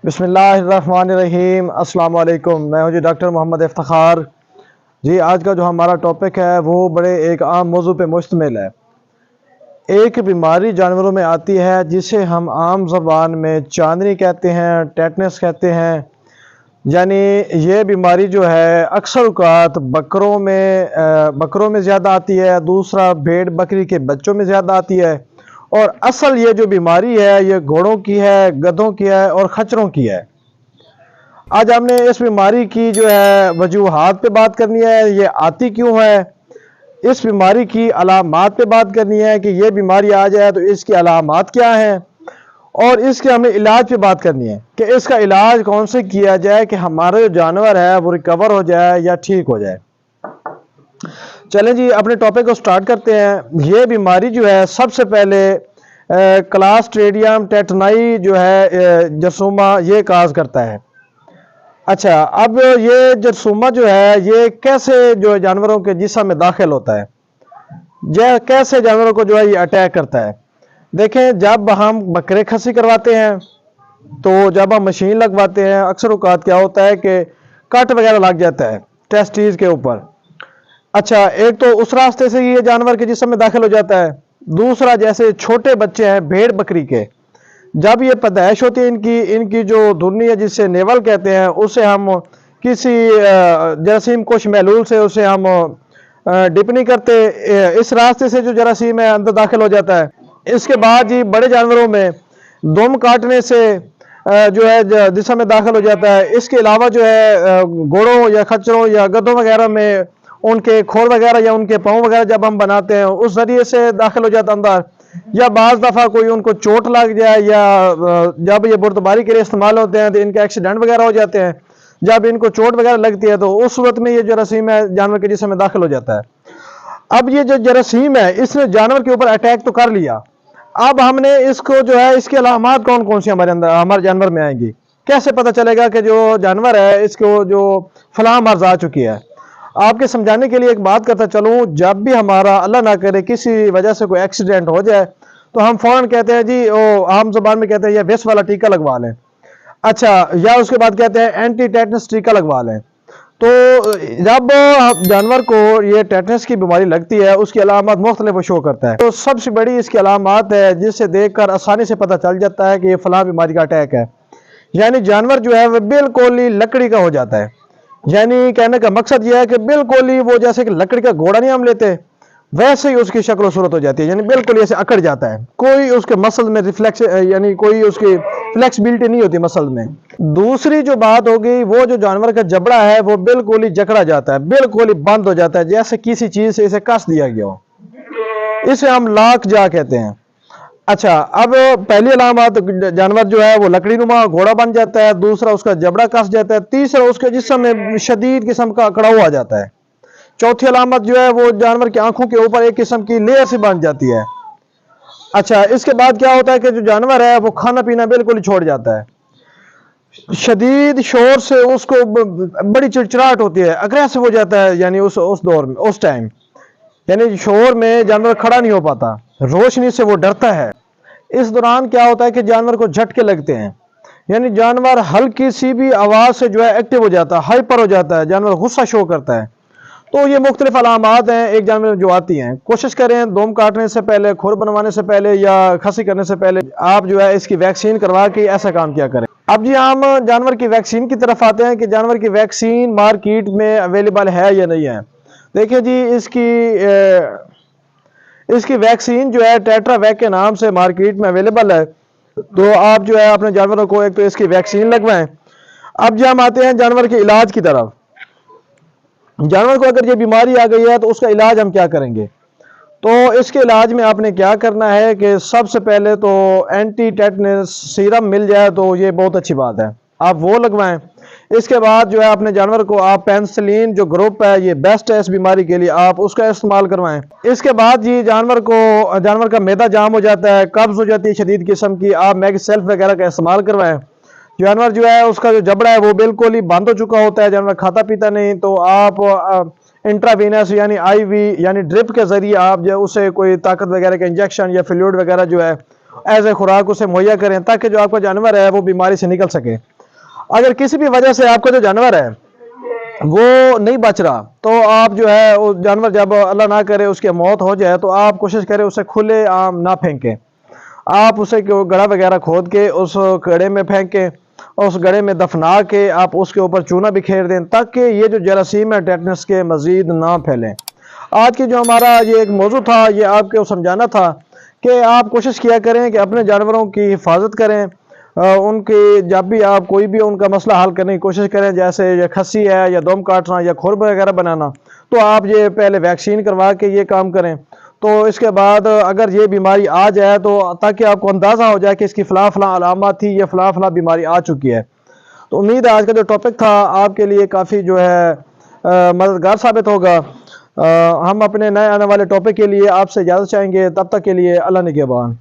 بسم اللہ الرحمن الرحیم۔ السلام علیکم، میں ہوں جی ڈاکٹر محمد افتخار جی۔ آج کا جو ہمارا ٹاپک ہے وہ بڑے ایک عام موضوع پہ مشتمل ہے۔ ایک بیماری جانوروں میں آتی ہے جسے ہم عام زبان میں چاندنی کہتے ہیں، ٹیٹنس کہتے ہیں۔ یعنی یہ بیماری جو ہے اکثر اوقات بکروں میں زیادہ آتی ہے، دوسرا بھیڑ بکری کے بچوں میں زیادہ آتی ہے، اور اصل یہ جو بیماری ہے یہ گھوڑوں کی ہے، گدھوں کی ہے اور خچروں کی ہے۔ آج ہم نے اس بیماری کی جو ہے وجوہات پہ بات کرنی ہے، یہ آتی کیوں ہے، اس بیماری کی علامات پہ بات کرنی ہے کہ یہ بیماری آ جائے تو اس کی علامات کیا ہیں، اور اس کے ہمیں علاج پہ بات کرنی ہے کہ اس کا علاج کون سے کیا جائے کہ ہمارا جو جانور ہے وہ ریکور ہو جائے یا ٹھیک ہو جائے۔ چلیں جی اپنے ٹاپک کو سٹارٹ کرتے ہیں۔ یہ بیماری جو ہے سب سے پہلے کلاسٹریڈیم ٹیٹنائی جو ہے جرثومہ یہ کاز کرتا ہے۔ اچھا، اب یہ جرثومہ جو ہے یہ کیسے جو جانوروں کے جسم میں داخل ہوتا ہے، کیسے جانوروں کو جو ہے یہ اٹیک کرتا ہے۔ دیکھیں، جب ہم بکرے کھسی کرواتے ہیں تو جب ہم مشین لگواتے ہیں اکثر اوقات کیا ہوتا ہے کہ کٹ وغیرہ لگ جاتا ہے ٹیسٹیز کے اوپر۔ اچھا، ایک تو اس راستے سے یہ جانور کے جسم میں داخل ہو جاتا ہے، دوسرا جیسے چھوٹے بچے ہیں بھیڑ بکری کے، جب یہ پیدائش ہوتی ہے ان کی جو دھنی ہے جسے نیول کہتے ہیں، اسے ہم کسی جراثیم کش محلول سے اسے ہم ڈپ نہیں کرتے، اس راستے سے جو جراثیم ہے اندر داخل ہو جاتا ہے۔ اس کے بعد جی بڑے جانوروں میں دم کاٹنے سے جو ہے جسم میں داخل ہو جاتا ہے۔ اس کے علاوہ جو ہے گھوڑوں یا خچروں یا گدھوں وغیرہ میں ان کے کھور وغیرہ یا ان کے پاؤں وغیرہ جب ہم بناتے ہیں اس ذریعے سے داخل ہو جاتا اندر، یا بعض دفعہ کوئی ان کو چوٹ لگ جائے یا جب یہ بردباری کے لیے استعمال ہوتے ہیں تو ان کے ایکسیڈنٹ وغیرہ ہو جاتے ہیں، جب ان کو چوٹ وغیرہ لگتی ہے تو اس صورت میں یہ جراثیم ہے جانور کے جسم میں داخل ہو جاتا ہے۔ اب یہ جو جراثیم ہے اس نے جانور کے اوپر اٹیک تو کر لیا، اب ہم نے اس کو جو ہے اس کی علامات کون کون سی ہمارے جانور میں آئیں گی، کیسے پتہ چلے گا کہ جو جانور ہے اس کو جو فلاں مرض آ چکی ہے۔ آپ کے سمجھانے کے لیے ایک بات کرتا چلوں، جب بھی ہمارا اللہ نہ کرے کسی وجہ سے کوئی ایکسیڈنٹ ہو جائے تو ہم فوراً کہتے ہیں جی عام زبان میں کہتے ہیں یہ ویس والا ٹیکہ لگوا لیں، اچھا، یا اس کے بعد کہتے ہیں اینٹی ٹیٹنس ٹیکہ لگوا لیں۔ تو جب جانور کو یہ ٹیٹنس کی بیماری لگتی ہے اس کی علامات مختلف شو کرتا ہے، تو سب سے بڑی اس کی علامات ہے جس سے دیکھ کر آسانی سے پتہ چل جاتا ہے کہ یہ فلاں بیماری کا اٹیک ہے۔ یعنی جانور جو ہے وہ بالکل ہی لکڑی کا ہو جاتا ہے، یعنی کہنے کا مقصد یہ ہے کہ بالکل ہی وہ جیسے کہ لکڑی کا گھوڑا نہیں ہم لیتے ویسے ہی اس کی شکل و صورت ہو جاتی ہے، یعنی بالکل ایسے اکڑ جاتا ہے، کوئی اس کے مسل میں ریفلیکس یعنی کوئی اس کی فلیکسبلٹی نہیں ہوتی مسل میں۔ دوسری جو بات ہوگی وہ جو جانور کا جبڑا ہے وہ بالکل ہی جکڑا جاتا ہے، بالکل ہی بند ہو جاتا ہے جیسے کسی چیز سے اسے کس دیا گیا ہو، اسے ہم لاک جا کہتے ہیں۔ اچھا، اب پہلی علامات جانور جو ہے وہ لکڑی نما گھوڑا بن جاتا ہے، دوسرا اس کا جبڑا کس جاتا ہے، تیسرا اس کے جسم میں شدید قسم کا اکڑاؤ آ جاتا ہے، چوتھی علامت جو ہے وہ جانور کی آنکھوں کے اوپر ایک قسم کی لیئر سی بن جاتی ہے۔ اچھا، اس کے بعد کیا ہوتا ہے کہ جو جانور ہے وہ کھانا پینا بالکل ہی چھوڑ جاتا ہے، شدید شور سے اس کو بڑی چڑچڑاہٹ ہوتی ہے، اگریسو ہو جاتا ہے، یعنی اس دور میں اس ٹائم یعنی شور میں جانور کھڑا نہیں ہو پاتا، روشنی سے وہ ڈرتا ہے۔ اس دوران کیا ہوتا ہے کہ جانور کو جھٹکے لگتے ہیں، یعنی جانور ہلکی سی بھی آواز سے جو ہے ایکٹیو ہو جاتا ہے، ہائپر ہو جاتا ہے، جانور غصہ شو کرتا ہے۔ تو یہ مختلف علامات ہیں ایک جانور جو آتی ہیں۔ کوشش کریں دوم کاٹنے سے پہلے، کھور بنوانے سے پہلے یا کھسی کرنے سے پہلے آپ جو ہے اس کی ویکسین کروا کے ایسا کام کیا کریں۔ اب جی ہم جانور کی ویکسین کی طرف آتے ہیں کہ جانور کی ویکسین مارکیٹ میں اویلیبل ہے یا نہیں ہے۔ دیکھیں جی اس کی ویکسین جو ہے ٹیٹرا ویک کے نام سے مارکیٹ میں اویلیبل ہے، تو آپ جو ہے اپنے جانوروں کو ایک تو اس کی ویکسین لگوائیں۔ اب جی ہم آتے ہیں جانور کے علاج کی طرف۔ جانور کو اگر یہ بیماری آ گئی ہے تو اس کا علاج ہم کیا کریں گے؟ تو اس کے علاج میں آپ نے کیا کرنا ہے کہ سب سے پہلے تو اینٹی ٹیٹنس سیرم مل جائے تو یہ بہت اچھی بات ہے، آپ وہ لگوائیں۔ اس کے بعد جو ہے اپنے جانور کو آپ پینسلین جو گروپ ہے یہ بیسٹ ہے اس بیماری کے لیے، آپ اس کا استعمال کروائیں۔ اس کے بعد جی جانور کا معدہ جام ہو جاتا ہے، قبض ہو جاتی ہے شدید قسم کی، آپ میگ سیلف وغیرہ کا استعمال کروائیں۔ جانور جو ہے اس کا جو جبڑا ہے وہ بالکل ہی بند ہو چکا ہوتا ہے، جانور کھاتا پیتا نہیں، تو آپ انٹراوینس یعنی آئی وی یعنی ڈرپ کے ذریعے آپ جو اسے کوئی طاقت وغیرہ کا انجیکشن یا فلوئڈ وغیرہ جو ہے ایز اے خوراک اسے مہیا کریں تاکہ جو آپ کا جانور ہے وہ بیماری سے نکل سکے۔ اگر کسی بھی وجہ سے آپ کا جو جانور ہے وہ نہیں بچ رہا تو آپ جو ہے وہ جانور جب اللہ نہ کرے اس کی موت ہو جائے تو آپ کوشش کریں اسے کھلے عام نہ پھینکیں، آپ اسے گڑھا وغیرہ کھود کے اس گڑھے میں پھینکیں، اس گڑھے میں دفنا کے آپ اس کے اوپر چونا بکھیر دیں تاکہ یہ جو جراثیم ہے ٹیٹنس کے مزید نہ پھیلیں۔ آج کی جو ہمارا یہ ایک موضوع تھا یہ آپ کو سمجھانا تھا کہ آپ کوشش کیا کریں کہ اپنے جانوروں کی حفاظت کریں، ان کی جب بھی آپ کوئی بھی ان کا مسئلہ حل کرنے کی کوشش کریں، جیسے یہ کھسی ہے یا دم کاٹنا یا کھر وغیرہ بنانا، تو آپ یہ پہلے ویکسین کروا کے یہ کام کریں۔ تو اس کے بعد اگر یہ بیماری آ جائے تو تاکہ آپ کو اندازہ ہو جائے کہ اس کی فلاں فلاں علامات تھی، یہ فلاں فلاں بیماری آ چکی ہے۔ تو امید ہے آج کا جو ٹاپک تھا آپ کے لیے کافی جو ہے مددگار ثابت ہوگا۔ ہم اپنے نئے آنے والے ٹاپک کے لیے آپ سے اجازت چاہیں گے، تب تک کے لیے اللہ نگہبان۔